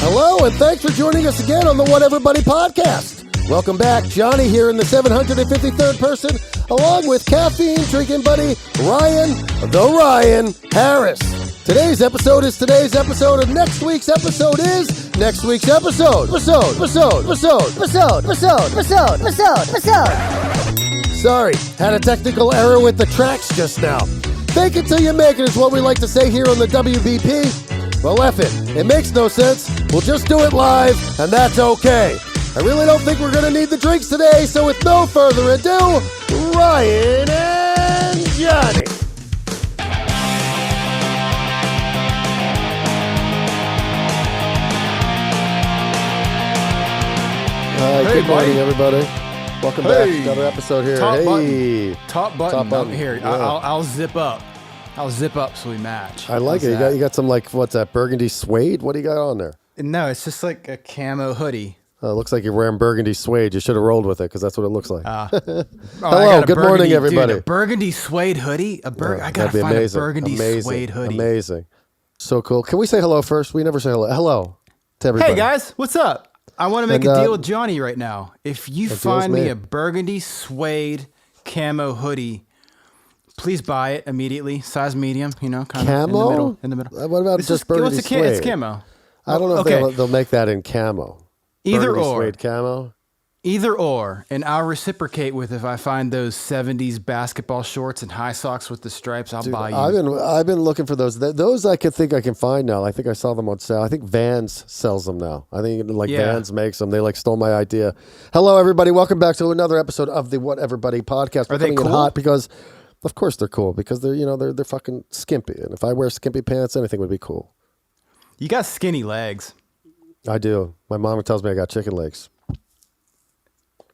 Hello, and thanks for joining us again on the Whatver podcast. Welcome back. Jonny here in the 753rd person, along with caffeine drinking buddy Ryan Harris. Today's episode is today's episode, and next week's episode is next week's episode. Sorry, had a technical error with the tracks just now. Fake it till you make it is what we like to say here on the WBP. Well, F it. It makes no sense. We'll just do it live, and that's okay. I really don't think we're going to need the drinks today, so with no further ado, Ryan and Jonny. Good morning, everybody. Welcome back to another episode here. Top button. Here, yeah. I'll zip up. I'll zip up so we match. I like it. You got some, like, what's that, burgundy suede? What do you got on there? No, it's just like a camo hoodie. It looks like you're wearing burgundy suede. You should have rolled with it because that's what it looks like. Hello, good morning, everybody. Dude, a burgundy suede hoodie? I gotta find a burgundy suede hoodie. Amazing. So cool. Can we say hello first? We never say hello. Hello to everybody. Hey, guys. What's up? I want to make a deal with Jonny right now. If you find me a burgundy suede camo hoodie, please buy it immediately. Size medium, kind of camo? in the middle. What about just burgundy suede? It's camo. I don't know if they'll make that in camo. Either burgundy or. Suede camo? Either or. And I'll reciprocate with if I find those 70s basketball shorts and high socks with the stripes, I'll buy you. I've been looking for those. Those I think I can find now. I think I saw them on sale. I think Vans sells them now. I think Vans makes them. They stole my idea. Hello, everybody. Welcome back to another episode of the Whatver podcast. Are they cool? In hot because... Of course they're cool because they're fucking skimpy. And if I wear skimpy pants, anything would be cool. You got skinny legs. I do. My mom tells me I got chicken legs.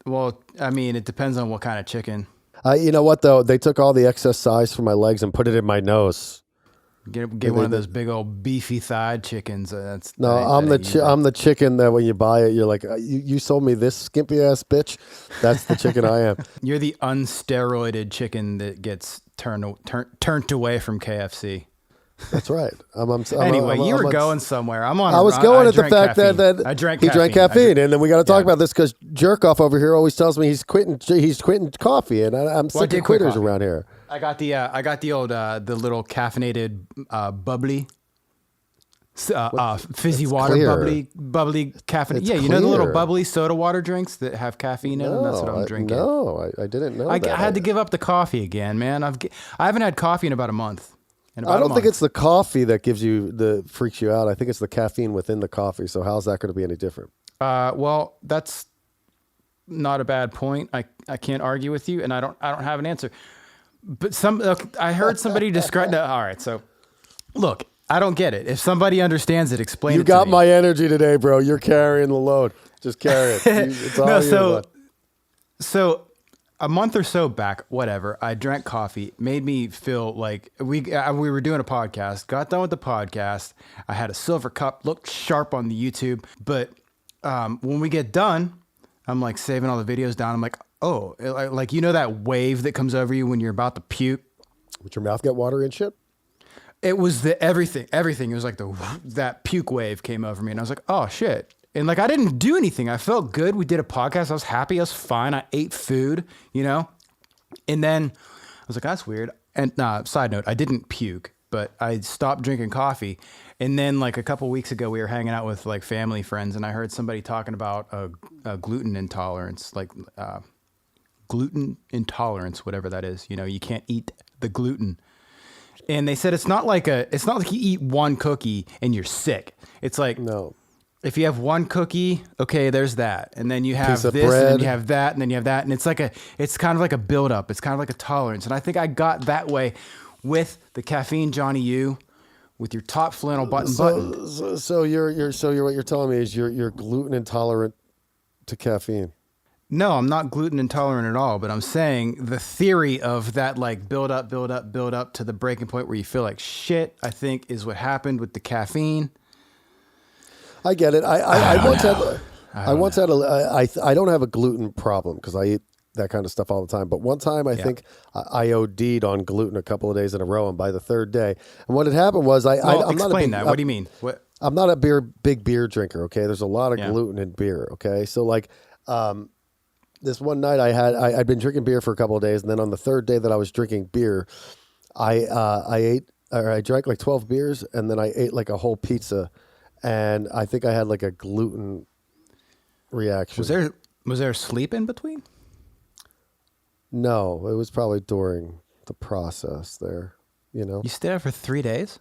Well, I mean, it depends on what kind of chicken. You know what, though? They took all the excess size from my legs and put it in my nose. Get one of those big old beefy thighed chickens. I'm the chicken that when you buy it, you're like, you sold me this skimpy ass bitch. That's the chicken I am. You're the unsteroided chicken that gets turned away from KFC. That's right. Anyway, you were going somewhere. I was going at the fact caffeine. that he drank caffeine, and then we got to talk about this because jerk off over here always tells me he's quitting coffee, and I'm sick of quitters around here. I got the old the little caffeinated bubbly fizzy it's water clear. bubbly caffeine. It's the clear. little bubbly soda water drinks that have caffeine in them. That's what I'm drinking. I didn't know that. I had to give up the coffee again, man. I haven't had coffee in about a month. I don't think it's the coffee that freaks you out. I think it's the caffeine within the coffee. So how's that going to be any different? Well, that's not a bad point. I can't argue with you, and I don't have an answer. But I heard somebody describe. No, all right, so look, I don't get it. If somebody understands it, explain it to me. You got my energy today, bro. You're carrying the load. Just carry it. It's all so a month or so back, whatever, I drank coffee. Made me feel like we were doing a podcast. Got done with the podcast. I had a silver cup, looked sharp on the YouTube. But when we get done, I'm like saving all the videos down. I'm like, oh, like that wave that comes over you when you're about to puke. Would your mouth get watery and shit? It was everything. It was like that puke wave came over me, and I was like, oh shit. And I didn't do anything. I felt good. We did a podcast. I was happy. I was fine. I ate food, And then I was like, that's weird. And side note, I didn't puke, but I stopped drinking coffee. And then a couple weeks ago, we were hanging out with family friends, and I heard somebody talking about a gluten intolerance, gluten intolerance, whatever that is. You can't eat the gluten. And they said it's not like you eat one cookie and you're sick. It's like, no. If you have one cookie, okay, there's that. And then you have this, bread. and then you have that, and then you have that. And it's kind of like a buildup. It's kind of like a tolerance. And I think I got that way with the caffeine Johnny U, with your top flannel button. So what you're telling me is you're gluten intolerant to caffeine. No, I'm not gluten intolerant at all, but I'm saying the theory of that build up to the breaking point where you feel like shit, I think is what happened with the caffeine. I get it. I don't have a gluten problem because I eat that kind of stuff all the time. But one time I think I OD'd on gluten a couple of days in a row, and by the third day, and what had happened was I'm not a big, that. What do you mean? What? I'm not a big beer drinker. Okay, there's a lot of gluten in beer. Okay, so like this one night I'd been drinking beer for a couple of days, and then on the third day that I was drinking beer, I drank like 12 beers, and then I ate like a whole pizza, and I think I had like a gluten reaction. Was there sleep in between? No, it was probably during the process there, you know. You stayed there for 3 days?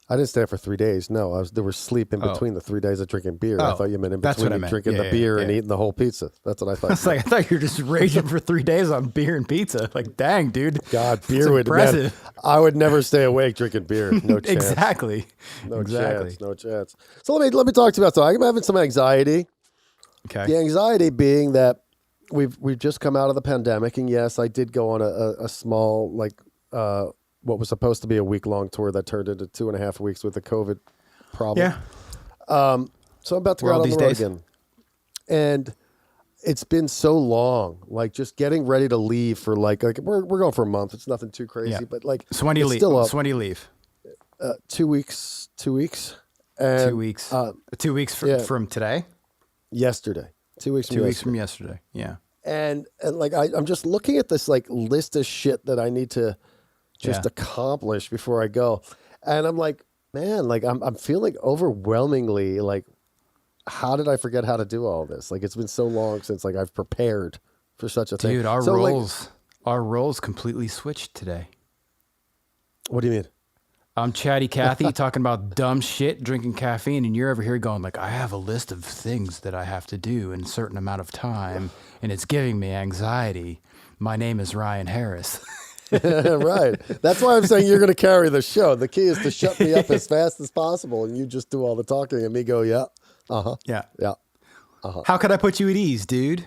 I didn't stay there for 3 days. No, there was sleep in between the 3 days of drinking beer. I thought you meant in between drinking the beer and eating the whole pizza. That's what I thought. It's like, I thought you were just raging for 3 days on beer and pizza. Like, dang, dude. God, beer would, man, I would never stay awake drinking beer. No chance. Exactly. No chance. So let me talk to you about something. I'm having some anxiety. Okay. The anxiety being that we've just come out of the pandemic, and yes, I did go on a small, like, what was supposed to be a week-long tour that turned into 2.5 weeks with the COVID problem. Yeah. So I'm about to go out on the road again. And it's been so long, like just getting ready to leave for like we're going for a month. It's nothing too crazy, but like, so when do you leave? So when do you leave? 2 weeks. And, 2 weeks. 2 weeks from today? Yesterday. 2 weeks from 2 weeks from yesterday. Yeah. And like, I'm just looking at this like list of shit that I need to just accomplish before I go. And I'm like, man, like I'm feeling overwhelmingly like, how did I forget how to do all this? Like, it's been so long since like I've prepared for such a thing. Dude, our roles completely switched today. What do you mean? I'm Chatty Cathy talking about dumb shit, drinking caffeine, and you're over here going like, I have a list of things that I have to do in a certain amount of time, and it's giving me anxiety. My name is Ryan Harris. Right. That's why I'm saying you're going to carry the show. The key is to shut me up as fast as possible, and you just do all the talking, and me go, yeah, yeah. Uh-huh. How could I put you at ease, dude?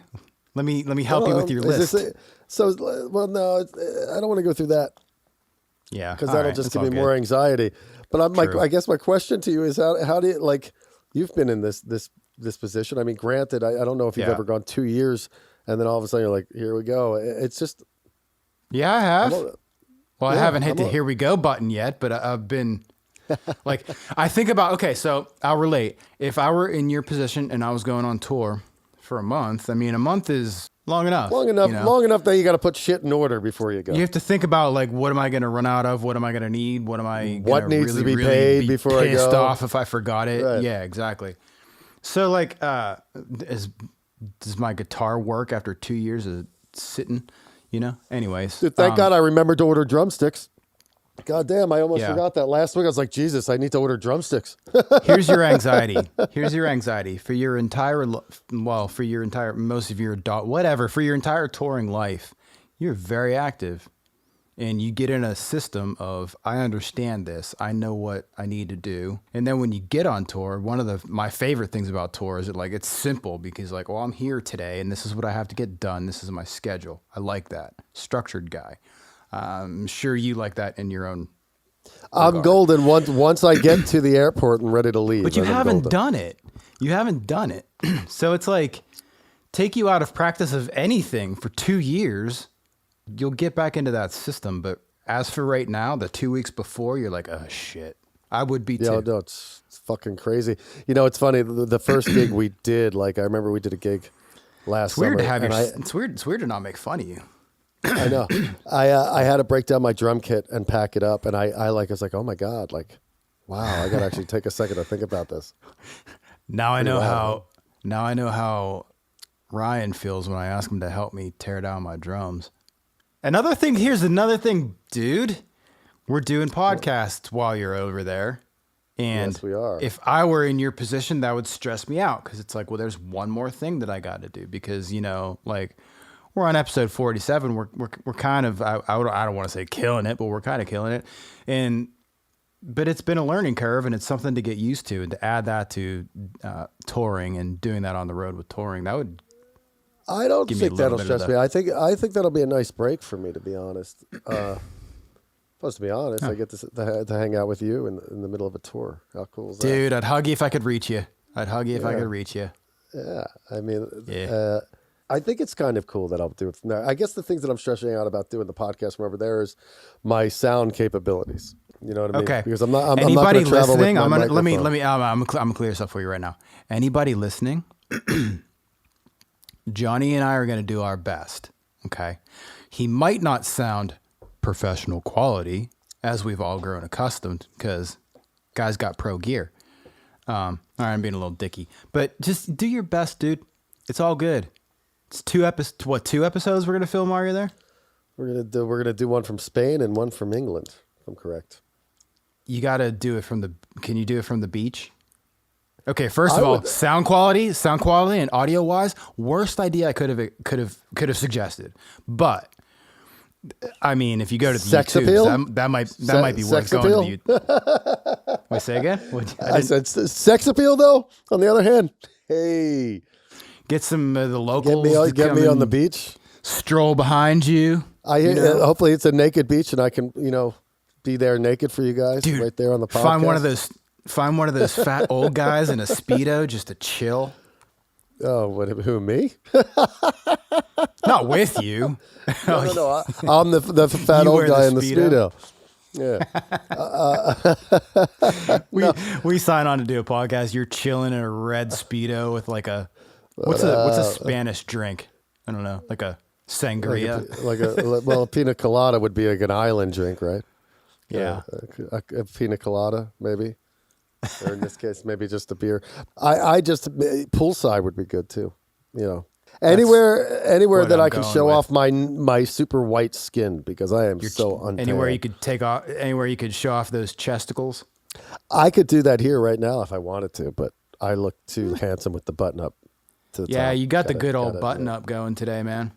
Let me help you with your list. Well, no, I don't want to go through that. Yeah, because that'll just give me more anxiety. But I guess my question to you is how do you, like, you've been in this position. I mean, granted, I don't know if you've ever gone 2 years and then all of a sudden you're like, here we go. It's just. Yeah, I have. I haven't hit the here we go button yet, but I've been like, I think about, okay, so I'll relate. If I were in your position and I was going on tour for a month, I mean, a month is long enough. Long enough that you got to put shit in order before you go. You have to think about, like, what am I going to run out of? What am I going to need? What needs to be paid before I go? Pissed off if I forgot it. Right. Yeah, exactly. So, like, does my guitar work after 2 years of sitting? You know? Anyways. Dude, thank God I remembered to order drumsticks. God damn, I almost forgot that last week. I was like, Jesus, I need to order drumsticks. Here's your anxiety. For your entire touring life, you're very active. And you get in a system of, I understand this. I know what I need to do. And then when you get on tour, one of my favorite things about tour is it's simple because like, well, I'm here today and this is what I have to get done. This is my schedule. I like that. Structured guy. I'm sure you like that in your own regard. I'm golden once I get to the airport and ready to leave. But you haven't done it. You haven't done it. So it's like, take you out of practice of anything for 2 years. You'll get back into that system, but as for right now, the 2 weeks before, you're like, oh shit. I would be too. Yeah, no, it's fucking crazy. You know, it's funny. The first gig we did, like I remember we did a gig last summer. It's weird to not make fun of you. I know. I had to break down my drum kit and pack it up, and I was like, oh my God, like, wow, I got to actually take a second to think about this. Now I know how Ryan feels when I ask him to help me tear down my drums. Here's another thing, dude. We're doing podcasts while you're over there. And yes, we are. If I were in your position, that would stress me out because it's like, well, there's one more thing that I got to do because, you know, like we're on episode 47. We're kind of, I don't want to say killing it, but we're kind of killing it. But it's been a learning curve and it's something to get used to, and to add that to touring and doing that on the road with touring, that would I don't think that'll stress me. I think that'll be a nice break for me, to be honest. Supposed to be honest, I get to hang out with you in the middle of a tour. How cool is that? Dude, I'd hug you if I could reach you. If I could reach you. Yeah, I mean, I think it's kind of cool that I'll do it from there. I guess the things that I'm stressing out about doing the podcast from over there is my sound capabilities. You know what I mean? Okay. Because I'm not Anybody going to travel listening? with my Let me. microphone. I'm gonna clear this up for you right now. Anybody listening? Johnny and I are gonna do our best. Okay. He might not sound professional quality, as we've all grown accustomed, because guys got pro gear. All right, I'm being a little dicky, but just do your best, dude. It's all good. It's 2 episodes we're gonna film while you're there? We're gonna do one from Spain and one from England, if I'm correct. You gotta do it can you do it from the beach? Okay, first of all, sound quality and audio wise, worst idea I could have suggested. But I mean, if you go to the Sex YouTube, appeal? that might be worth sex going appeal? to the YouTube. Wait, say again? I said sex appeal, though. On the other hand, hey, Get some of the locals. get me on the beach. Stroll behind you. Hopefully it's a naked beach, and I can be there naked for you guys, Dude, right there on the podcast. Find one of those fat old guys in a Speedo just to chill. Oh, who, me? Not with you. No. I'm the fat You old wear the guy in the Speedo? Speedo. Yeah. We sign on to do a podcast. You're chilling in a red Speedo with like a what's a Spanish drink? I don't know, like a sangria. A pina colada would be like an island drink, right? Yeah. A pina colada, maybe. Or in this case, maybe just a beer. I just poolside would be good too. Anywhere that I can show off my super white skin, because I am so untan. Anywhere you could show off those chesticles. I could do that here right now if I wanted to, but I look too handsome with the button up to the top. Yeah, you got the good old button up going today, man.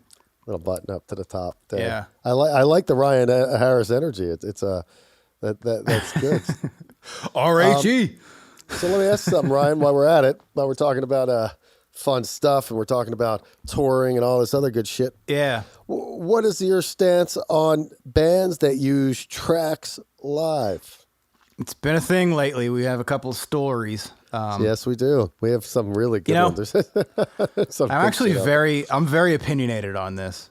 Little button up to the top. There. Yeah, I like the Ryan Harris energy. It's that's good. RHE. So let me ask you something, Ryan, while we're at it, while we're talking about fun stuff and we're talking about touring and all this other good shit. Yeah. What is your stance on bands that use tracks live? It's been a thing lately. We have a couple of stories. Yes, we do. We have some really good ones. I'm very opinionated on this.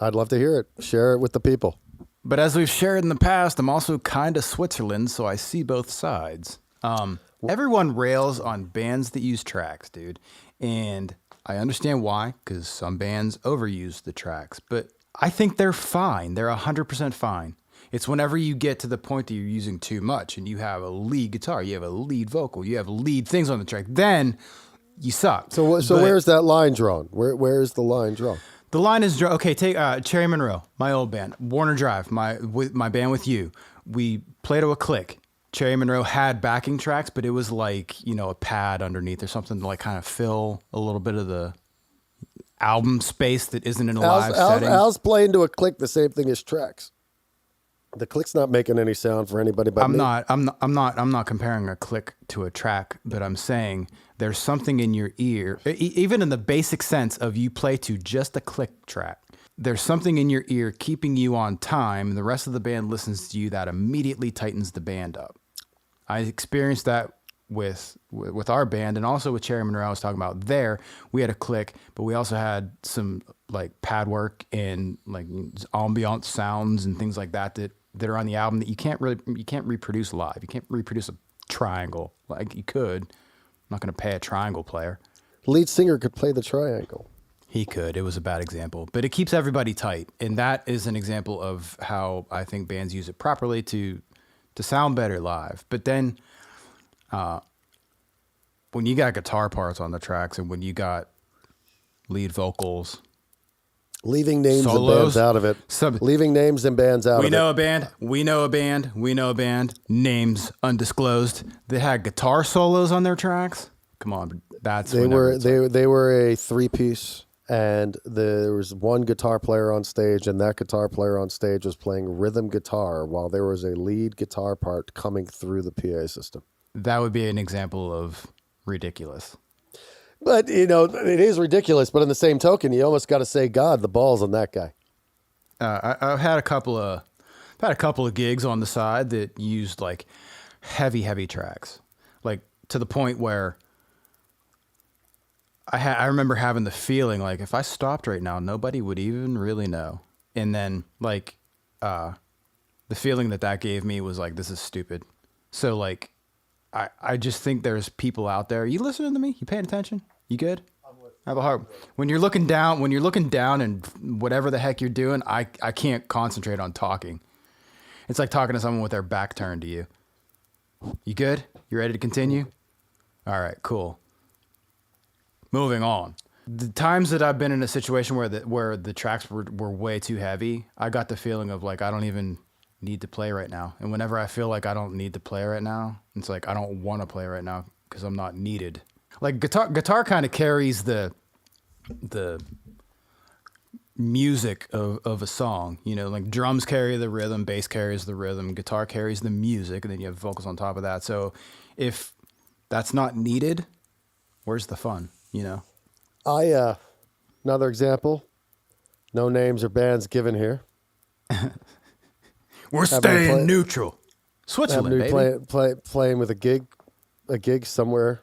I'd love to hear it. Share it with the people. But as we've shared in the past, I'm also kind of Switzerland, so I see both sides. Everyone rails on bands that use tracks, dude. And I understand why, because some bands overuse the tracks. But I think they're fine. They're 100% fine. It's whenever you get to the point that you're using too much and you have a lead guitar, you have a lead vocal, you have lead things on the track, then you suck. So where's that line drawn? Where is the line drawn? The line is drawn. Okay, take Cherry Monroe, my old band, Warner Drive, my band with you. We played to a click. Cherry Monroe had backing tracks, but it was like, a pad underneath or something to like kind of fill a little bit of the album space that isn't in a live setting. Al's playing to a click the same thing as tracks. The click's not making any sound for anybody but me. I'm not comparing a click to a track, but I'm saying there's something in your ear, even in the basic sense of you play to just a click track. There's something in your ear keeping you on time, and the rest of the band listens to you. That immediately tightens the band up. I experienced that with our band, and also with Cherry Monroe. I was talking about there. We had a click, but we also had some like pad work and like ambient sounds and things like that are on the album that you can't reproduce live. You can't reproduce a triangle like you could. I'm not going to pay a triangle player. Lead singer could play the triangle. He could. It was a bad example, but it keeps everybody tight, and that is an example of how I think bands use it properly to sound better live. But then, when you got guitar parts on the tracks and when you got lead vocals, leaving names and bands out of it. Leaving names and bands out of it. We know a band. Names undisclosed. That had guitar solos on their tracks. Come on, they were a 3-piece, and there was one guitar player on stage, and that guitar player on stage was playing rhythm guitar while there was a lead guitar part coming through the PA system. That would be an example of ridiculous. But, it is ridiculous. But in the same token, you almost got to say, God, the balls on that guy. I've had a couple of gigs on the side that used like heavy tracks, like to the point where I remember having the feeling like if I stopped right now, nobody would even really know. And then like the feeling that gave me was like, this is stupid. So like, I just think there's people out there. You listening to me? You paying attention? You good? I have a heart. When you're looking down and whatever the heck you're doing, I can't concentrate on talking. It's like talking to someone with their back turned to you. You good? You ready to continue? All right, cool. Moving on. The times that I've been in a situation where the tracks were way too heavy, I got the feeling of like, I don't even need to play right now. And whenever I feel like I don't need to play right now, it's like I don't want to play right now because I'm not needed. Like guitar kind of carries the music of a song, you know, like drums carry the rhythm, bass carries the rhythm, guitar carries the music, and then you have vocals on top of that. So if that's not needed, where's the fun, you know? Another example, no names or bands given here. We're staying neutral. Switzerland, baby. Playing with a gig somewhere,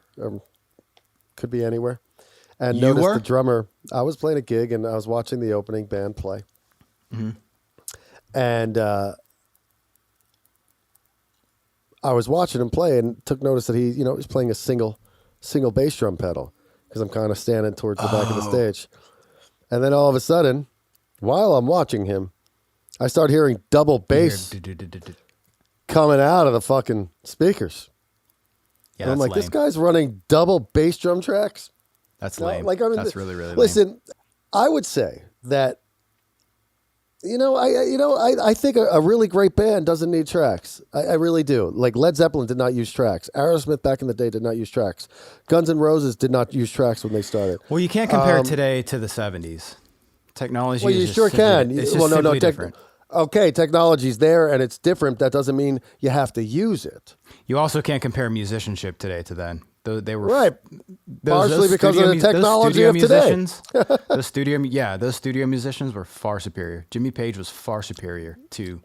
could be anywhere. And You noticed were? the drummer. I was playing a gig and I was watching the opening band play. Mm-hmm. And I was watching him play and took notice that he was playing a single bass drum pedal because I'm kind of standing towards the back of the stage. And then all of a sudden, while I'm watching him, I start hearing double bass coming out of the fucking speakers. Yeah, and I'm that's like, lame. this guy's running double bass drum tracks? That's No, lame. That's really, really lame. Listen, I would say that, I think a really great band doesn't need tracks. I really do. Like Led Zeppelin did not use tracks. Aerosmith back in the day did not use tracks. Guns N' Roses did not use tracks when they started. Well, you can't compare today to the 70s. Technology Well, is you just sure simply, can. It's just simply different. Okay, technology's there and it's different. That doesn't mean you have to use it. You also can't compare musicianship today to then. They were Right. Partially because of the technology of today. Those studio musicians were far superior. Jimmy Page was far superior to,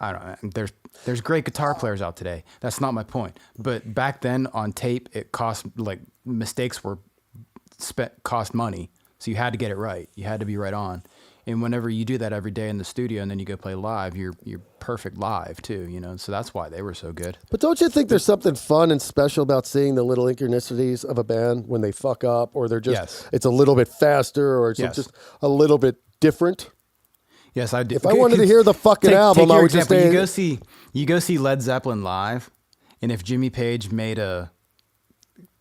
I don't know. There's great guitar players out today. That's not my point. But back then on tape, it cost, like, mistakes cost money. So you had to get it right. You had to be right on. And whenever you do that every day in the studio and then you go play live, you're perfect live too, you know? So that's why they were so good. But don't you think there's something fun and special about seeing the little synchronicities of a band when they fuck up or they're just, It's a little bit faster or it's just a little bit different? Yes, I do. If I wanted to hear the fucking album, I would just stay. You go see Led Zeppelin live, and if Jimmy Page made a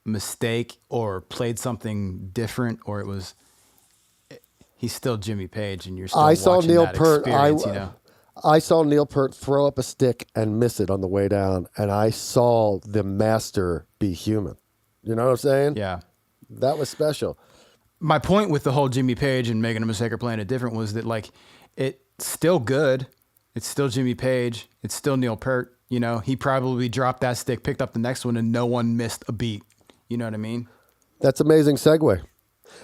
mistake or played something different, or he's still Jimmy Page, and you're still watching that experience, you know? I saw Neil Peart throw up a stick and miss it on the way down, and I saw the master be human. You know what I'm saying? Yeah. That was special. My point with the whole Jimmy Page and making a mistake or playing it different was that, like, it's still good. It's still Jimmy Page. It's still Neil Peart. You know, he probably dropped that stick, picked up the next one, and no one missed a beat. You know what I mean? That's amazing segue.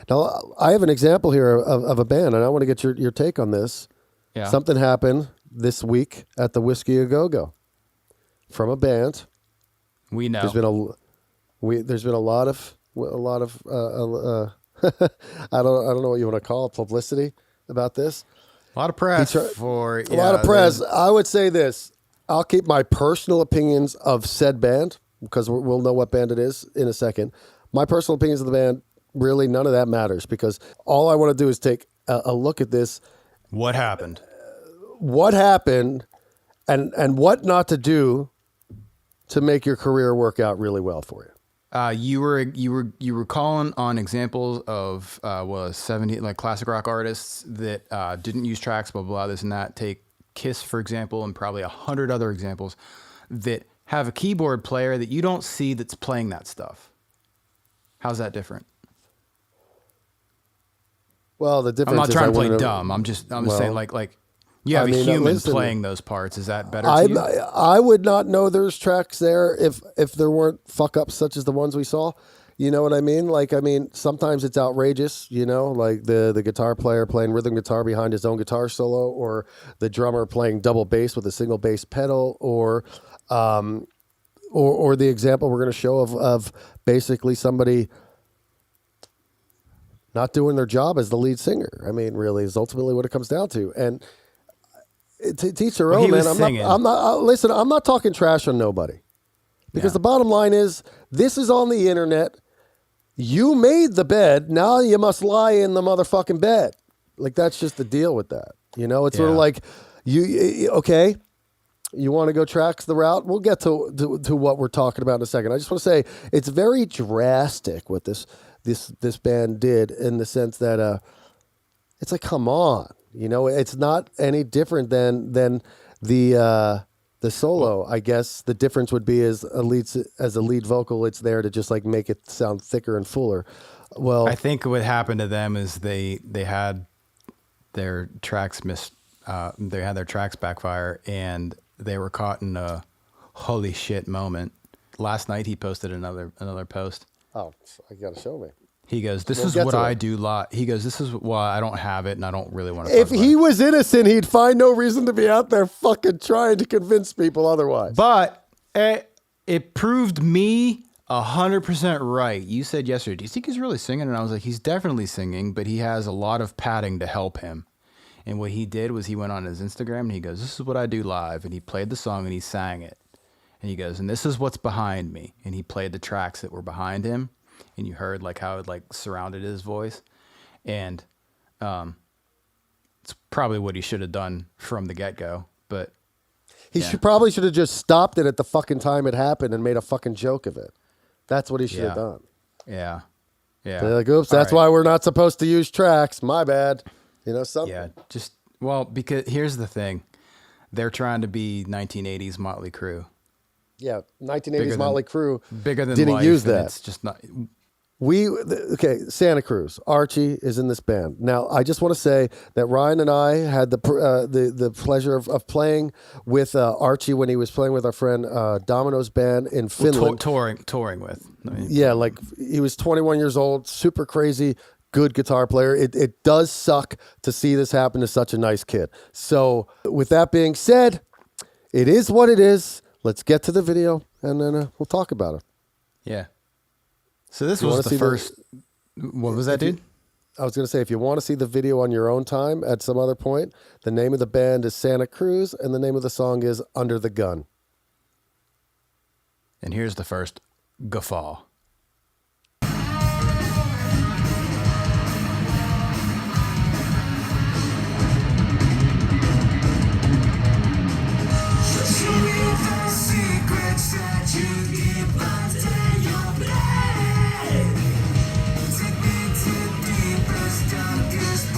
Now, I have an example here of a band, and I want to get your take on this. Yeah. Something happened this week at the Whiskey A Go Go from a band. We know. There's been a lot of I don't know what you want to call it, publicity about this. A lot of press A lot of press. I would say this. I'll keep my personal opinions of said band because we'll know what band it is in a second. My personal opinions of the band, really, none of that matters because all I want to do is take a look at this. What happened? What happened and what not to do to make your career work out really well for you. You were calling on examples of 70 like classic rock artists that didn't use tracks, blah, blah, blah, this and that. Take Kiss, for example, and probably 100 other examples that have a keyboard player that you don't see that's playing that stuff. How's that different? Well, the difference I'm not is trying to play dumb. I'm just saying like you have a human playing those parts. Is that better to you? I would not know there's tracks there if there weren't fuck ups such as the ones we saw. You know what I mean? Like, sometimes it's outrageous, like the guitar player playing rhythm guitar behind his own guitar solo, or the drummer playing double bass with a single bass pedal, or the example we're going to show of basically somebody not doing their job as the lead singer. I mean, really, is ultimately what it comes down to. And to each their own, man. Listen, I'm not talking trash on nobody. Because the bottom line is, this is on the internet. You made the bed. Now you must lie in the motherfucking bed. Like, that's just the deal with that. You know, it's sort of like, okay, you want to go tracks the route? We'll get to what we're talking about in a second. I just want to say it's very drastic what this band did, in the sense that it's like, come on. You know, it's not any different than the solo. I guess the difference would be as a lead vocal, it's there to just like make it sound thicker and fuller. Well, I think what happened to them is they had their tracks they had their tracks backfire, and they were caught in a holy shit moment. Last night he posted another post. Oh, you got to show me. He goes, this is what I do live. He goes, this is why I don't have it, and I don't really want to. If he was innocent, he'd find no reason to be out there fucking trying to convince people otherwise. But it proved me 100% right. You said yesterday, do you think he's really singing? And I was like, he's definitely singing, but he has a lot of padding to help him. And what he did was he went on his Instagram and he goes, this is what I do live. And he played the song and he sang it. And he goes, and this is what's behind me. And he played the tracks that were behind him. And you heard like how it like surrounded his voice. And it's probably what he should have done from the get-go. But he probably should have just stopped it at the fucking time it happened and made a fucking joke of it. That's what he should have done. Yeah. Yeah. They're like, oops, that's why we're not supposed to use tracks. My bad. You know, something. Yeah, because here's the thing. They're trying to be 1980s Motley Crue. Yeah, 1980s Motley Crue bigger than didn't life, use that. It's just not. Santa Cruz. Archie is in this band. Now, I just want to say that Ryan and I had the pleasure of playing with Archie when he was playing with our friend Domino's band in Finland. Touring with. Like he was 21 years old, super crazy, good guitar player. It does suck to see this happen to such a nice kid. So, with that being said, it is what it is. Let's get to the video, and then we'll talk about it. Yeah. So this was the first. What was that, dude? I was going to say, if you want to see the video on your own time at some other point, the name of the band is Santa Cruz, and the name of the song is Under the Gun. And here's the first guffaw.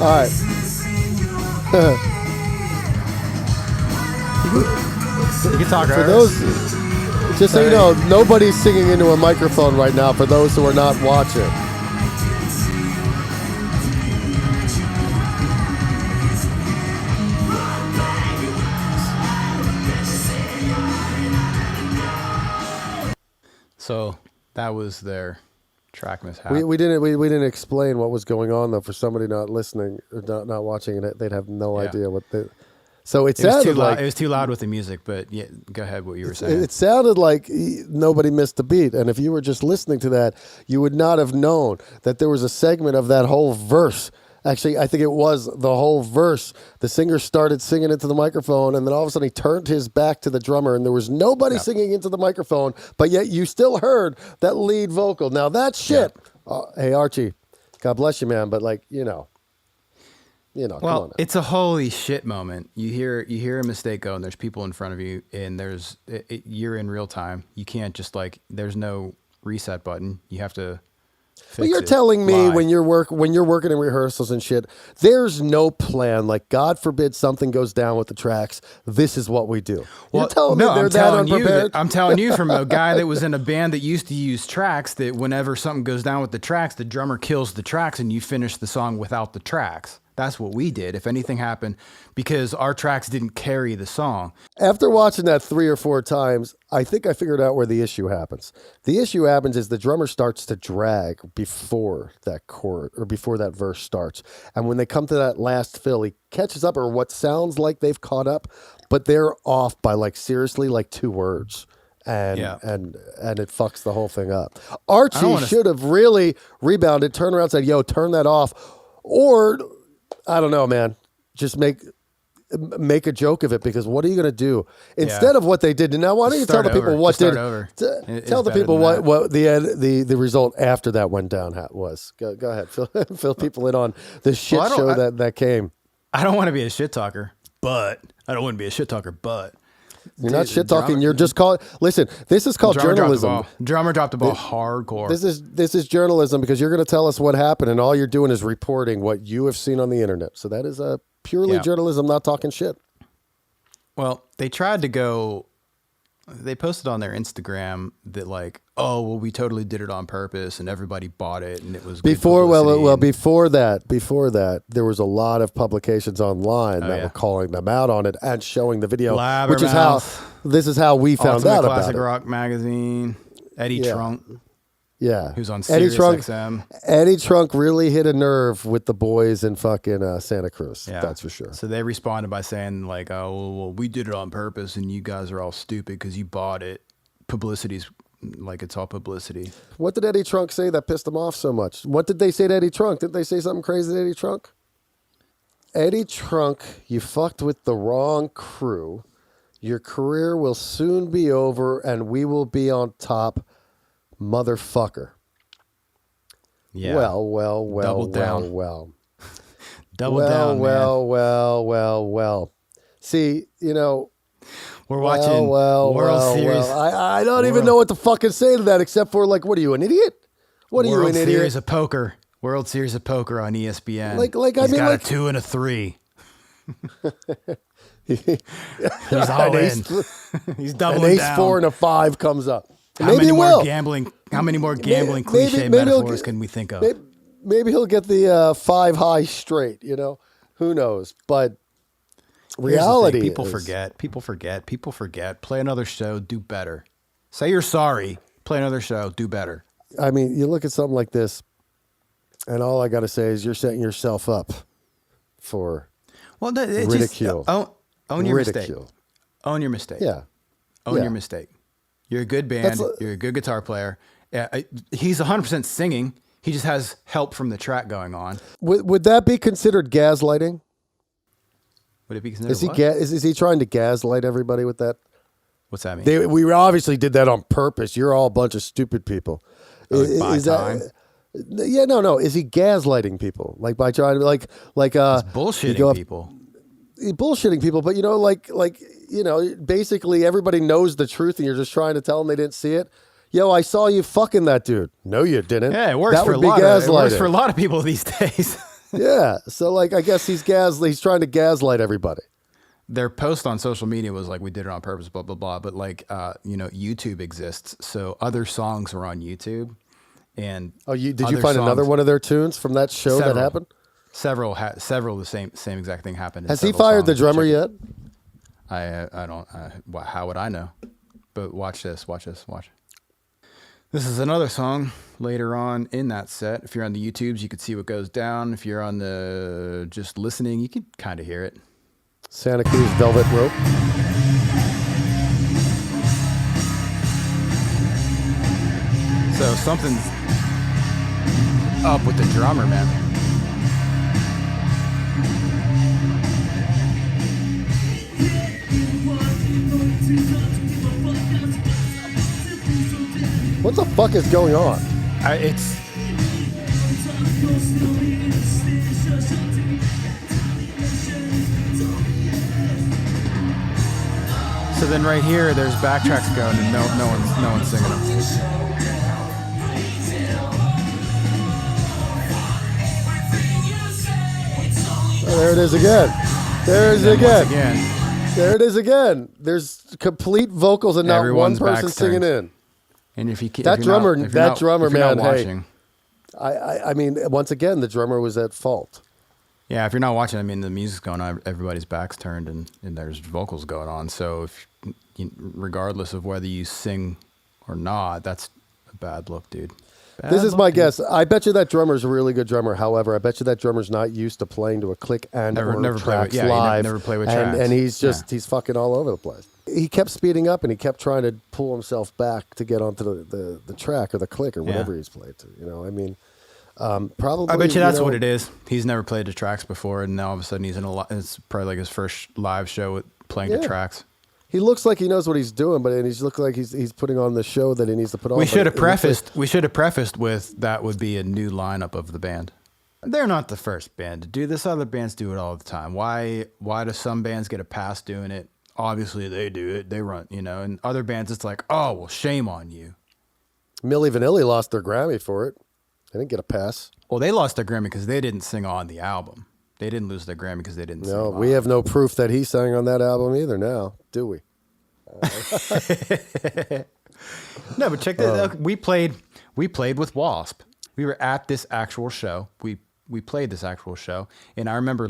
All right. You can talk for those. Just so you know, nobody's singing into a microphone right now. For those who are not watching. So that was their track mishap. We didn't explain what was going on though. For somebody not listening or not watching it, they'd have no idea what they. So it sounded like it was too loud with the music. But yeah, go ahead. What you were saying. It sounded like nobody missed a beat, and if you were just listening to that, you would not have known that there was a segment of that whole verse. Actually, I think it was the whole verse. The singer started singing into the microphone, and then all of a sudden he turned his back to the drummer, and there was nobody singing into the microphone, but yet you still heard that lead vocal. Now, that shit. Hey, Archie, God bless you, man, but like, you know, well, come on now. It's a holy shit moment. You hear a mistake go, and there's people in front of you, and you're in real time. You can't just there's no reset button. You have to. But you're telling me when you're working in rehearsals and shit, there's no plan. Like, God forbid something goes down with the tracks. This is what we do. Well, you're telling me they're that unprepared? I'm telling you from a guy that was in a band that used to use tracks, that whenever something goes down with the tracks, the drummer kills the tracks and you finish the song without the tracks. That's what we did. If anything happened, because our tracks didn't carry the song. After watching that 3 or 4 times, I think I figured out where the issue happens. The issue happens is the drummer starts to drag before that chord or before that verse starts. And when they come to that last fill, he catches up, or what sounds like they've caught up, but they're off by seriously 2 words. and Yeah. and it fucks the whole thing up. Archie wanna- should have really rebounded, turned around, and said, "Yo, turn that off," or I don't know, man. Just make a joke of it, because what are you going to do instead of what they did? Now, why don't you tell the people what did? Tell the people what the result after that went down was. Go ahead, fill people in on the shit show that came. I don't want to be a shit talker, but I don't want to be a shit talker, but you're not shit talking. You're just calling. Listen, this is called journalism. Drummer dropped the ball hardcore. This is journalism, because you're going to tell us what happened, and all you're doing is reporting what you have seen on the internet. So that is a purely journalism, not talking shit. Well, they tried to go. They posted on their Instagram that like, oh, well, we totally did it on purpose, and everybody bought it, and it was before that, there was a lot of publications online that were calling them out on it and showing the video, which is how we found out about it. Classic Rock Magazine, Eddie Trunk. Yeah. Who's on Sirius XM. Eddie Trunk really hit a nerve with the boys in fucking Santa Cruz. Yeah. That's for sure. So they responded by saying like, oh, well, we did it on purpose and you guys are all stupid because you bought it. Publicity's like, it's all publicity. What did Eddie Trunk say that pissed him off so much? What did they say to Eddie Trunk? Did they say something crazy to Eddie Trunk? Eddie Trunk, you fucked with the wrong crew. Your career will soon be over and we will be on top. Motherfucker. Yeah. Well. Double down. Double down. Well. See, you know, we're watching World Series. I don't even know what to fucking say to that, except for like, what are you, an idiot? What are you, an idiot? World Series of Poker. World Series of Poker on ESPN. He's got a 2 and a 3. He's all in. He's doubling down. An ace 4 and a 5 comes up. How many more gambling cliche metaphors can we think of? Maybe he'll get the 5 high straight, you know? Who knows? But reality is... People forget. Play another show, do better. Say you're sorry. Play another show, do better. I mean, you look at something like this, and all I got to say is you're setting yourself up for ridicule. Own your mistake. Own your mistake. Yeah. Own your mistake. You're a good band. You're a good guitar player. He's 100% singing. He just has help from the track going on. Would that be considered gaslighting? Would it be considered Is he trying to gaslight everybody with that? What's that mean? We obviously did that on purpose. You're all a bunch of stupid people. Is that... Yeah, no. Is he gaslighting people? Like by trying to like bullshitting people. Bullshitting people, but basically everybody knows the truth and you're just trying to tell them they didn't see it. Yo, I saw you fucking that dude. No, you didn't. Yeah, it works for a lot of people these days. Yeah, so like I guess he's trying to gaslight everybody. Their post on social media was like, we did it on purpose, blah, blah, blah. But like, YouTube exists. So other songs are on YouTube. And did you find another one of their tunes from that show that happened? Several the same exact thing happened. Has he fired the drummer yet? I don't. How would I know? But watch this. This is another song later on in that set. If you're on the YouTubes, you could see what goes down. If you're on the just listening, you could kind of hear it. Santa Cruz Velvet Rope. So something's up with the drummer, man. What the fuck is going on? So then right here, there's backtracks going, and no one's singing them. Oh, there it is again. There it is again. There's complete vocals and not one person singing in. And if that drummer, man, hey, I mean, once again, the drummer was at fault. Yeah, if you're not watching, I mean, the music's going on, everybody's back's turned, and there's vocals going on. So regardless of whether you sing or not, that's a bad look, dude. This is my guess. I bet you that drummer's a really good drummer. However, I bet you that drummer's not used to playing to a click and or tracks live. Never play with tracks. And he's fucking all over the place. he kept speeding up and he kept trying to pull himself back to get onto the track or the click or whatever he's played to. I mean, probably. I bet you that's what it is. He's never played the tracks before, and now all of a sudden he's in it's probably like his first live show with playing the tracks. He looks like he knows what he's doing, but he looks like he's putting on the show that he needs to put on. We should have prefaced with that would be a new lineup of the band. They're not the first band to do this. Other bands do it all the time. Why do some bands get a pass doing it? Obviously they do it. They run, and other bands it's like, oh, well, shame on you. Milli Vanilli lost their Grammy for it. They didn't get a pass. Well, they lost their Grammy because they didn't sing on the album. They didn't lose their Grammy because they didn't sing. No, we have no proof that he sang on that album either now, do we? No, but check this. We played with Wasp. We were at this actual show. We played this actual show, and I remember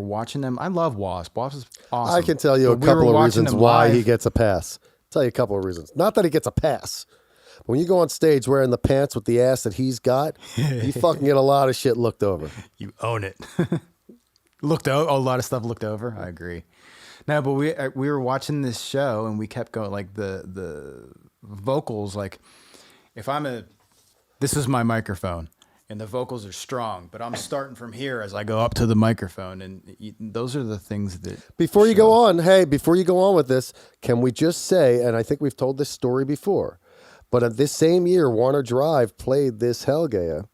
watching them. I love Wasp. Wasp is awesome. I can tell you a couple of reasons why he gets a pass. Tell you a couple of reasons. Not that he gets a pass. When you go on stage wearing the pants with the ass that he's got, you fucking get a lot of shit looked over. You own it. Looked over. A lot of stuff looked over. I agree. No, but we were watching this show and we kept going like the vocals. Like if this is my microphone and the vocals are strong, but I'm starting from here as I go up to the microphone, and those are the things that. Before you go on with this, can we just say? And I think we've told this story before. But at this same year, Warner Drive played this Helgeia,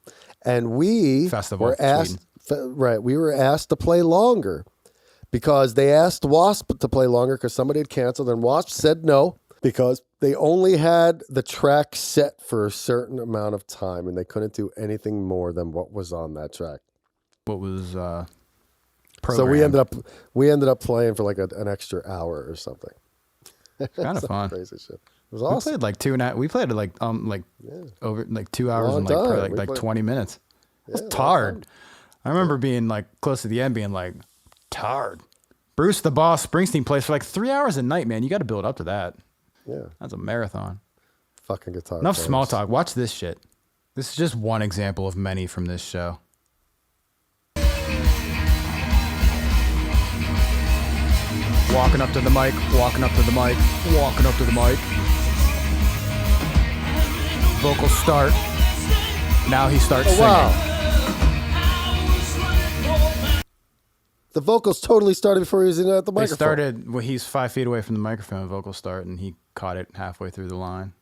and we were asked. Right, we were asked to play longer because they asked Wasp to play longer because somebody had canceled, and Wasp said no because they only had the track set for a certain amount of time, and they couldn't do anything more than what was on that track. What was programmed. So we ended up playing for like an extra hour or something. Kind of fun. Crazy shit. It was awesome. We played like 2 and a half. We played over like 2 hours and like 20 minutes. I was tired. I remember being like close to the end, being like tired. Bruce the Boss Springsteen plays for like 3 hours a night, man. You got to build up to that. Yeah, that's a marathon. Fucking guitar. Enough small talk. Watch this shit. This is just one example of many from this show. Walking up to the mic, walking up to the mic, walking up to the mic. Vocals start. Now he starts singing. Wow. The vocals totally started before he was at the microphone. They started, well, he's 5 feet away from the microphone, vocals start, and he caught it halfway through the line.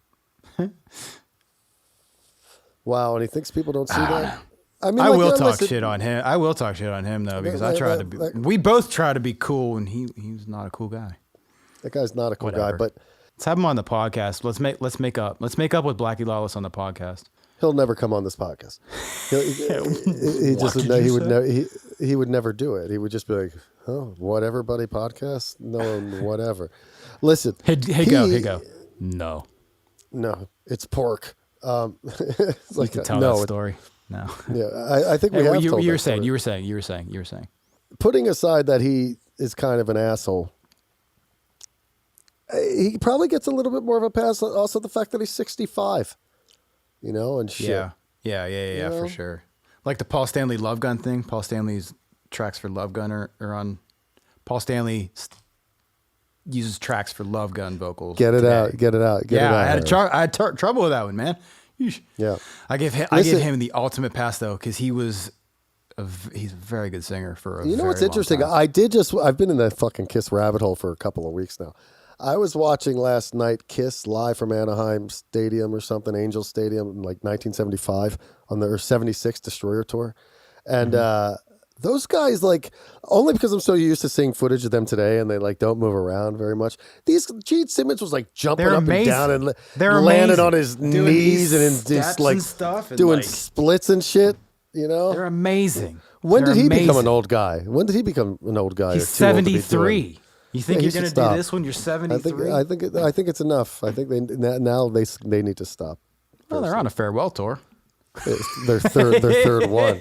Wow, and he thinks people don't see that? I mean, I will talk shit on him. I will talk shit on him, though, because I tried to be, we both try to be cool, and he's not a cool guy. That guy's not a cool guy, but... Let's have him on the podcast. Let's make up. Let's make up with Blackie Lawless on the podcast. He'll never come on this podcast. He would never do it. He would just be like, "Oh, whatever, buddy, podcast, no, whatever." Listen, hey, go. No, it's pork. It's like you can tell that story. No, yeah, I think we have. You were saying. Putting aside that he is kind of an asshole, he probably gets a little bit more of a pass. Also, the fact that he's 65. And shit. Yeah, for sure. Like the Paul Stanley Love Gun thing. Paul Stanley's tracks for Love Gun are on. Paul Stanley uses tracks for Love Gun vocals. Get it out. I had trouble with that one, man. Yeesh. Yeah. I give him the ultimate pass though, because he's a very good singer for a. You know what's interesting? I've been in that fucking Kiss rabbit hole for a couple of weeks now. I was watching last night Kiss live from Anaheim Stadium or something, Angel Stadium, in like 1975 on their 76 Destroyer tour. And those guys, like, only because I'm so used to seeing footage of them today and they like don't move around very much. Gene Simmons was like jumping up and down and landing on his knees and just like doing splits and shit, They're amazing. When did he become an old guy? He's 73. You think you're going to do this when you're 73? I think it's enough. I think they need to stop. Well, they're on a farewell tour. Their third one.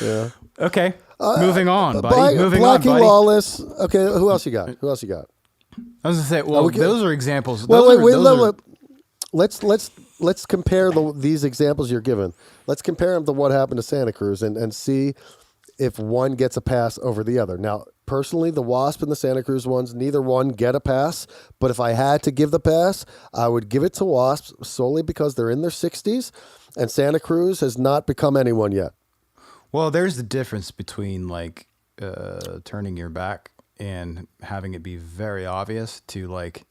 Yeah. Okay. Moving on, buddy. Blackie Lawless. Okay. Who else you got? I was going to say. Well, those are examples. Let's compare these examples you're given. Let's compare them to what happened to Santa Cruz and see if one gets a pass over the other. Now, personally, the Wasp and the Santa Cruz ones, neither one get a pass. But if I had to give the pass, I would give it to Wasps solely because they're in their 60s, and Santa Cruz has not become anyone yet. Well, there's the difference between like turning your back and having it be very obvious to like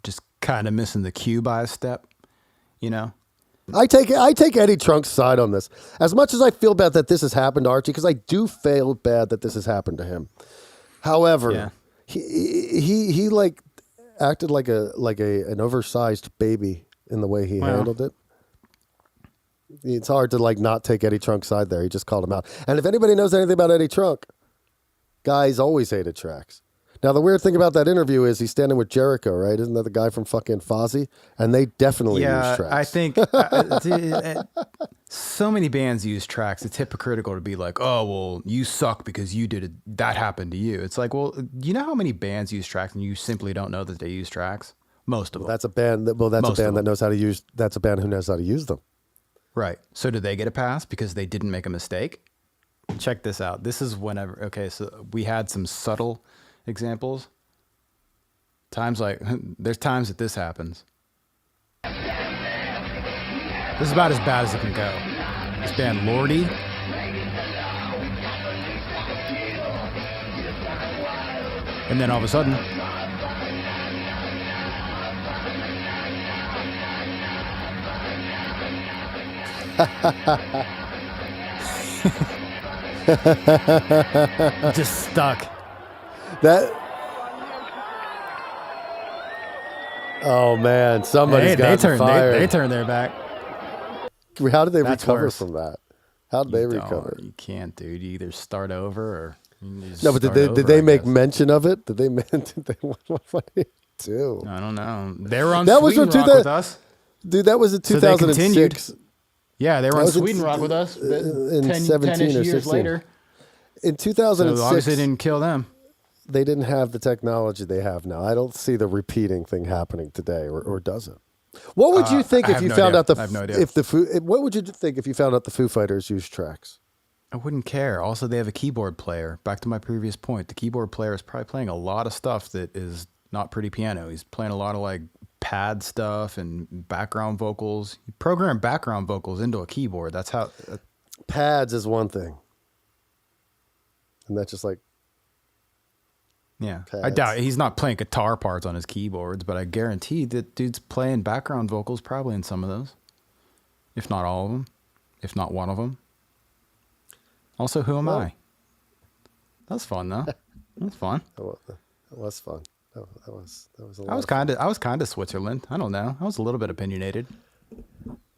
just kind of missing the cue by a step, you know? I take Eddie Trunk's side on this. As much as I feel bad that this has happened to Archie, because I do feel bad that this has happened to him. However, he like acted like an oversized baby in the way he handled it. It's hard to like not take Eddie Trunk's side there. He just called him out. And if anybody knows anything about Eddie Trunk, guys always hated tracks. Now, the weird thing about that interview is he's standing with Jericho, right? Isn't that the guy from fucking Fozzy? And they definitely use tracks. I think so many bands use tracks. It's hypocritical to be like, oh, well, you suck because you did it. That happened to you. It's like, well, you know how many bands use tracks and you simply don't know that they use tracks? Most of them. That's a band that knows how to use. That's a band who knows how to use them. Right. So do they get a pass because they didn't make a mistake? Check this out. This is whenever, okay, so we had some subtle examples. There's times that this happens. This is about as bad as it can go. This band Lordy. And then all of a sudden, just stuck. Oh man, somebody's got fired. They turned their back. How did they That's recover worse. from that? How did they recover? You can't, dude. You either start over or no. But did they make mention of it? Did they mention? What did they do? I don't know. They were on That Sweden was Rock with us. Dude, that was in 2006. Yeah, they were on Sweden Rock with us in 10-ish 17 or years 16. later. In 2006, So obviously didn't kill them. they didn't have the technology they have now. I don't see the repeating thing happening today, or does it? What would you think if you found out I have no idea. What would you think if you found out the Foo Fighters use tracks? I wouldn't care. Also, they have a keyboard player. Back to my previous point, the keyboard player is probably playing a lot of stuff that is not pretty piano. He's playing a lot of like pad stuff and background vocals. You program background vocals into a keyboard. That's how. Pads is one thing, and that's just like. Yeah, Pads. I doubt he's not playing guitar parts on his keyboards, but I guarantee that dude's playing background vocals probably in some of those, if not all of them, if not one of them. Also, who am I? That's fun, though. That's fun. That was fun. That was a lot. I was kind of Switzerland. I don't know. I was a little bit opinionated.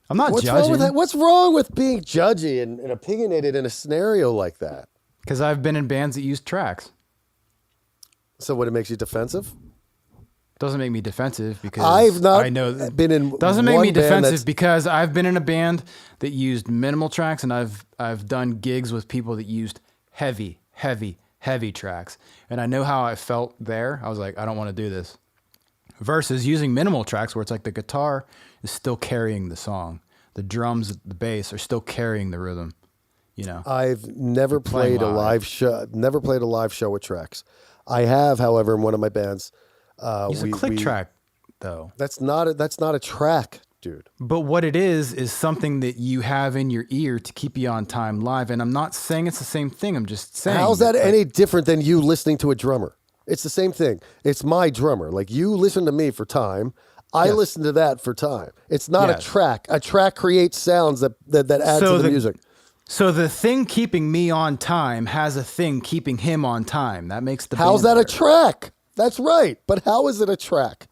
I'm not What's judging. wrong with that? What's wrong with being judgy and opinionated in a scenario like that? Because I've been in bands that use tracks. So what, it makes you defensive? Doesn't make me defensive because I've not I know been in. Doesn't make one me band defensive because I've been in a band that used minimal tracks, and I've done gigs with people that used heavy tracks, and I know how I felt there. I was like, I don't want to do this. Versus using minimal tracks where it's like the guitar is still carrying the song, the drums, the bass are still carrying the rhythm. You know, I've never played a live show. Never played a live show with tracks. I have, however, in one of my bands. use a click track, though. That's not a track, dude. But what it is something that you have in your ear to keep you on time live. And I'm not saying it's the same thing. I'm just saying. How's that any different than you listening to a drummer? It's the same thing. It's my drummer. Like, you listen to me for time. I listen to that for time. It's not a track. A track creates sounds that add to the music. So the thing keeping me on time has a thing keeping him on time. That makes the How's band that a better. track? That's right. But how is it a track?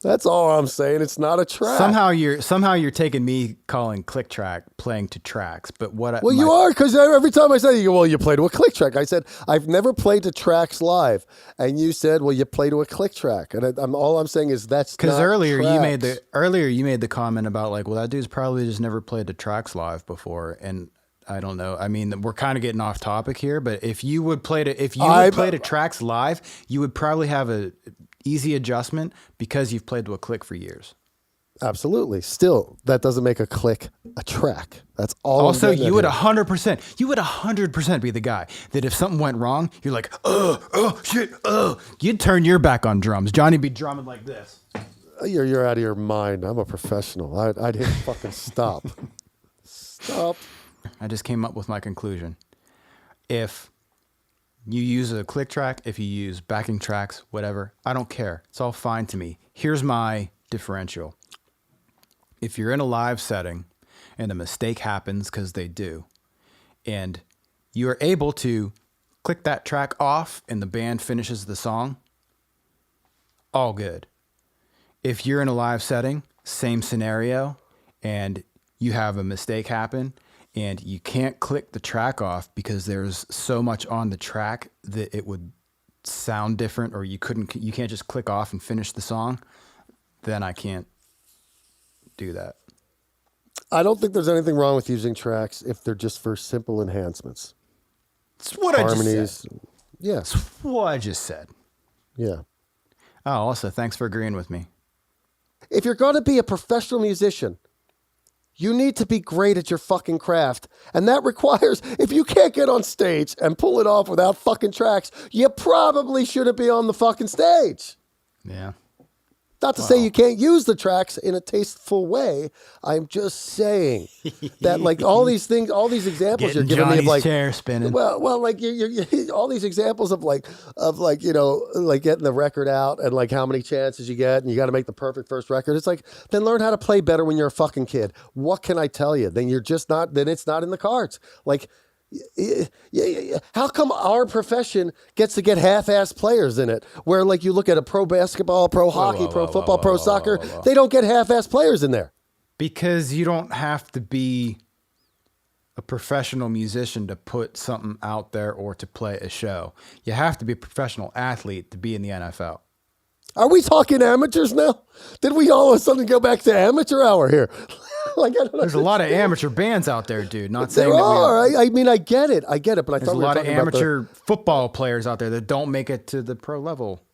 That's all I'm saying. It's not a track. Somehow you're taking me calling click track playing to tracks. But what? Well, you are, because every time I say, you go, well, you play to a click track. I said, I've never played to tracks live, and you said, well, you play to a click track, and all I'm saying is that's because not earlier tracks. you made the comment about like, well, that dude's probably just never played to tracks live before, and I don't know. I mean, we're kind of getting off topic here, but if you would play to tracks live, you would probably have a easy adjustment because you've played to a click for years. Absolutely. Still, that doesn't make a click a track. That's all. Also, you would 100% be the guy that if something went wrong, you're like, shit, you'd turn your back on drums. Johnny be drumming like this. You're out of your mind. I'm a professional. I'd hit fucking stop. Stop. I just came up with my conclusion. If you use a click track, if you use backing tracks, whatever, I don't care. It's all fine to me. Here's my differential. If you're in a live setting and a mistake happens, because they do, and you are able to click that track off and the band finishes the song, all good. If you're in a live setting, same scenario, and you have a mistake happen and you can't click the track off because there's so much on the track that it would sound different, or you can't just click off and finish the song, then I can't do that. I don't think there's anything wrong with using tracks if they're just for simple enhancements. It's what Harmonies. I just said. Yeah. It's what I just said. Yeah. Oh, also, thanks for agreeing with me. If you're going to be a professional musician, you need to be great at your fucking craft. And that requires, if you can't get on stage and pull it off without fucking tracks, you probably shouldn't be on the fucking stage. Yeah. Not to say you can't use the tracks in a tasteful way. I'm just saying that, like, all these things, all these examples you're giving me of, like, chair spinning. Well, like you all these examples of like you know, like getting the record out and like how many chances you get and you got to make the perfect first record. It's like, then learn how to play better when you're a fucking kid. What can I tell you? Then you're just not. Then it's not in the cards. Like. How come our profession gets to get half-assed players in it? Where, like, you look at a pro basketball, pro hockey, pro football, pro soccer, they don't get half-assed players in there. Because you don't have to be a professional musician to put something out there or to play a show. You have to be a professional athlete to be in the NFL. Are we talking amateurs now? Did we all of a sudden go back to amateur hour here? Like, I don't know. There's a lot of amateur bands out there, dude. Not saying there that are. I mean, I get it, but I there's thought a lot of amateur football players out there that don't make it to the pro level.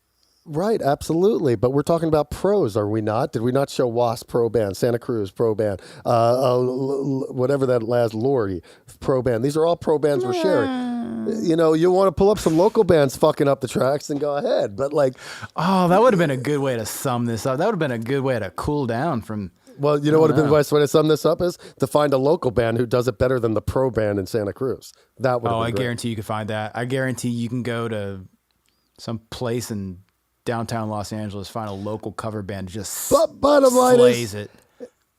Right, absolutely. But we're talking about pros, are we not? Did we not show Wasp pro band, Santa Cruz pro band, whatever that last Lori pro band? These are all pro bands we're sharing. You know, you want to pull up some local bands fucking up the tracks, and go ahead. But like, oh, that would have been a good way to sum this up. That would have been a good way to cool down from. Well, you know what would have been the best way to sum this up is to find a local band who does it better than the pro band in Santa Cruz. That would. Oh, I guarantee you could find that. I guarantee you can go to some place in downtown Los Angeles, find a local cover band, just bottom line slays it.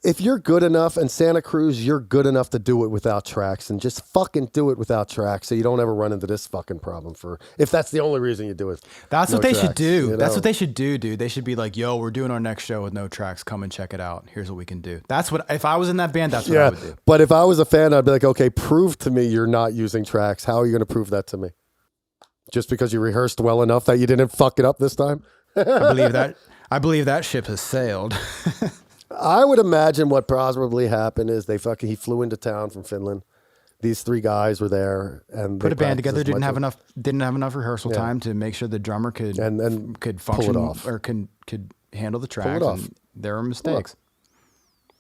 If you're good enough, and Santa Cruz, you're good enough to do it without tracks, and just fucking do it without tracks, so you don't ever run into this fucking problem. If that's the only reason you do it. That's what they should do. You know? That's what they should do, dude. They should be like, "Yo, we're doing our next show with no tracks. Come and check it out. Here's what we can do." That's what. If I was in that band, that's what I would do. But if I was a fan, I'd be like, "Okay, prove to me you're not using tracks. How are you going to prove that to me? Just because you rehearsed well enough that you didn't fuck it up this time?" I believe that ship has sailed. I would imagine what probably happened is he flew into town from Finland. These three guys were there and put a band together. Didn't have enough rehearsal time to make sure the drummer could function pull it off, or could handle the tracks. And there were mistakes.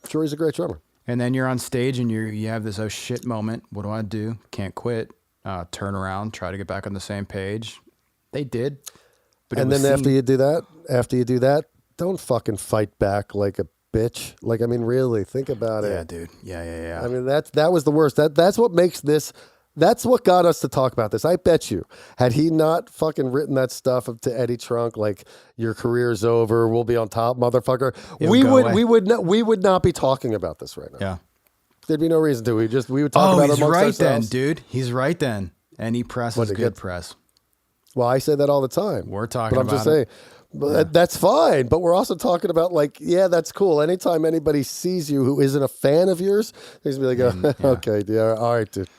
I'm sure he's a great drummer. And then you're on stage and you have this oh shit moment. What do I do? Can't quit. Turn around. Try to get back on the same page. They did. But and then after you do that, don't fucking fight back like a bitch. Like, I mean, really, think about it. Yeah, dude. Yeah. I mean, that was the worst. That's what makes this. That's what got us to talk about this. I bet you, had he not fucking written that stuff to Eddie Trunk, like, your career's over, we'll be on top, motherfucker. We would not be talking about this right now. Yeah. There'd be no reason to. We would talk about it amongst ourselves. Then, dude. He's right then. Any press is good press. Well, I say that all the time. We're talking about it. But I'm just saying, that's fine. But we're also talking about, like, yeah, that's cool. Anytime anybody sees you who isn't a fan of yours, they're going to be like, okay, yeah, all right, dude.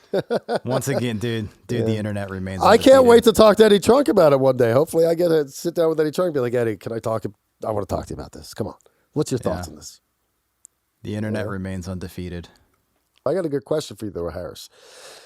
Once again, dude, the internet remains I can't wait to talk to Eddie Trunk about it one day. Hopefully I get to sit down with Eddie Trunk and be like, Eddie, can I talk? I want to talk to you about this. Come on. What's your thoughts on this? The internet remains undefeated. I got a good question for you, though, Harris.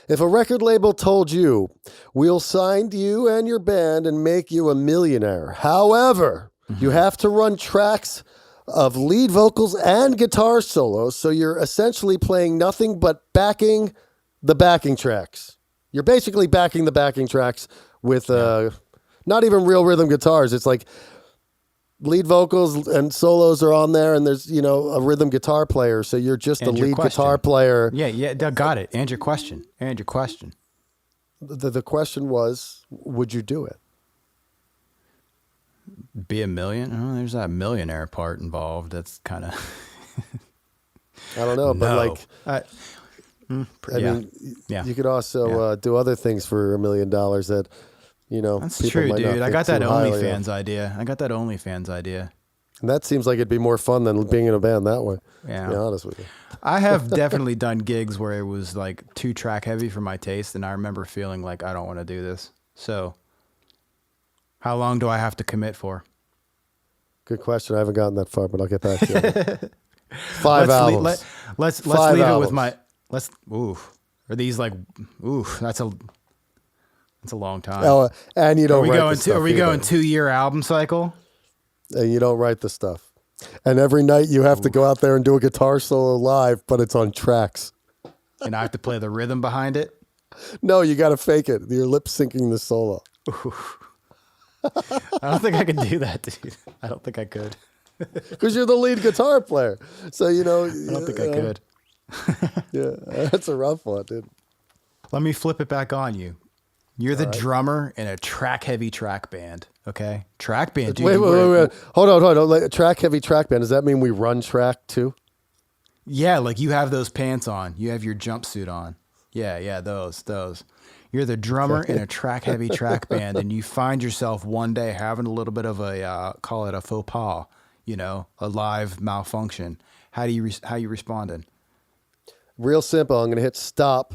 If a record label told you, we'll sign you and your band and make you a millionaire. However, you have to run tracks of lead vocals and guitar solos. So you're essentially playing nothing but backing the backing tracks. You're basically backing the backing tracks with not even real rhythm guitars. It's like lead vocals and solos are on there, and there's, a rhythm guitar player. So you're just a lead guitar player. Yeah, got it. And your question. The question was, would you do it? Be a million? Oh, there's that millionaire part involved. That's kind of... I don't know, but you could also do other things for $1 million that, That's people true, might dude. not I got that think too highly of. OnlyFans idea. And that seems like it'd be more fun than being in a band that way. Yeah. To be honest with you. I have definitely done gigs where it was like too track heavy for my taste, and I remember feeling like I don't want to do this. So, how long do I have to commit for? Good question. I haven't gotten that far, but I'll get back to you. 5 albums. Let's Five leave albums. it with my Are these like that's a long time. Oh, and you don't are we write going the stuff are we going either. 2-year album cycle? And you don't write the stuff. And every night you have to go out there and do a guitar solo live, but it's on tracks. And I have to play the rhythm behind it? No, you got to fake it. You're lip syncing the solo. I don't think I could do that, dude. I don't think I could. Because you're the lead guitar player. So, I don't think I could. Yeah, that's a rough one, dude. Let me flip it back on you. You're the drummer in a track-heavy track band, okay? Track band, dude. Wait. Hold on. Like, heavy track band. Does that mean we run track too? Yeah, like you have those pants on. You have your jumpsuit on. Yeah, those. You're the drummer in a track-heavy track band, and you find yourself one day having a little bit of a, call it a faux pas, a live malfunction. How you responding? Real simple. I'm going to hit stop.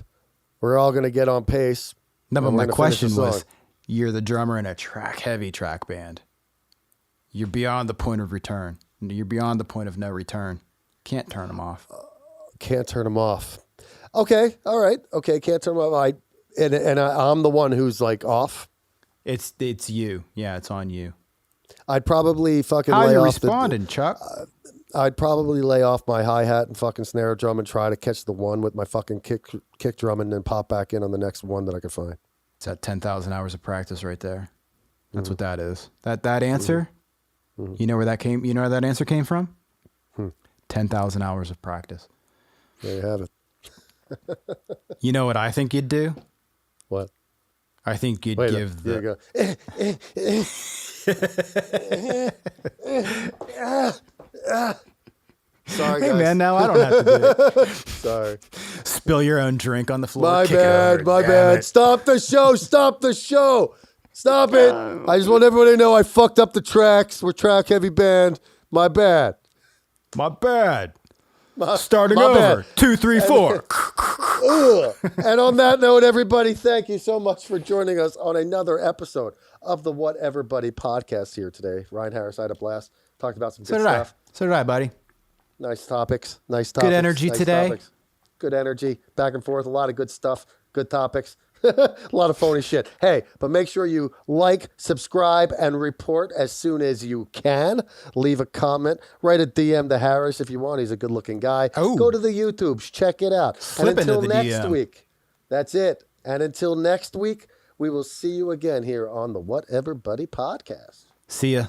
We're all going to get on pace. No, but my question was, you're the drummer in a track-heavy track band. You're beyond the point of return. You're beyond the point of no return. Can't turn them off. Can't turn them off. Okay, all right. Okay, can't turn them off. I'm the one who's like off. It's you. Yeah, it's on you. I'd probably fucking How lay you off responding, Chuck? I'd probably lay off my hi-hat and fucking snare drum and try to catch the one with my fucking kick drum and then pop back in on the next one that I could find. It's that 10,000 hours of practice right there. That's what that is. That answer, you know where that answer came from? 10,000 hours of practice. There you have it. You know what I think you'd do? What? I think you'd give Here you go. Sorry, Hey, guys. man, now I don't have to do it. Sorry. Spill your own drink on the floor. My kick it over, bad. damn it. Stop the show. Stop it. I just want everybody to know I fucked up the tracks. We're track heavy band. My bad. Starting my over. bad. 2, 3, 4. And on that note, everybody, thank you so much for joining us on another episode of the Whatever Buddy podcast here today. Ryan Harris, I had a blast. Talked about some good stuff. So did I, buddy. Nice topics. Good energy today. Topics. Good energy. Back and forth. A lot of good stuff. Good topics. A lot of phony shit. Hey, but make sure you like, subscribe, and report as soon as you can. Leave a comment. Write a DM to Harris if you want. He's a good-looking guy. Oh. Go to the YouTubes. Check it out. Slip and until into the next DM. week, that's it. And until next week, we will see you again here on the Whatever Buddy podcast. See ya.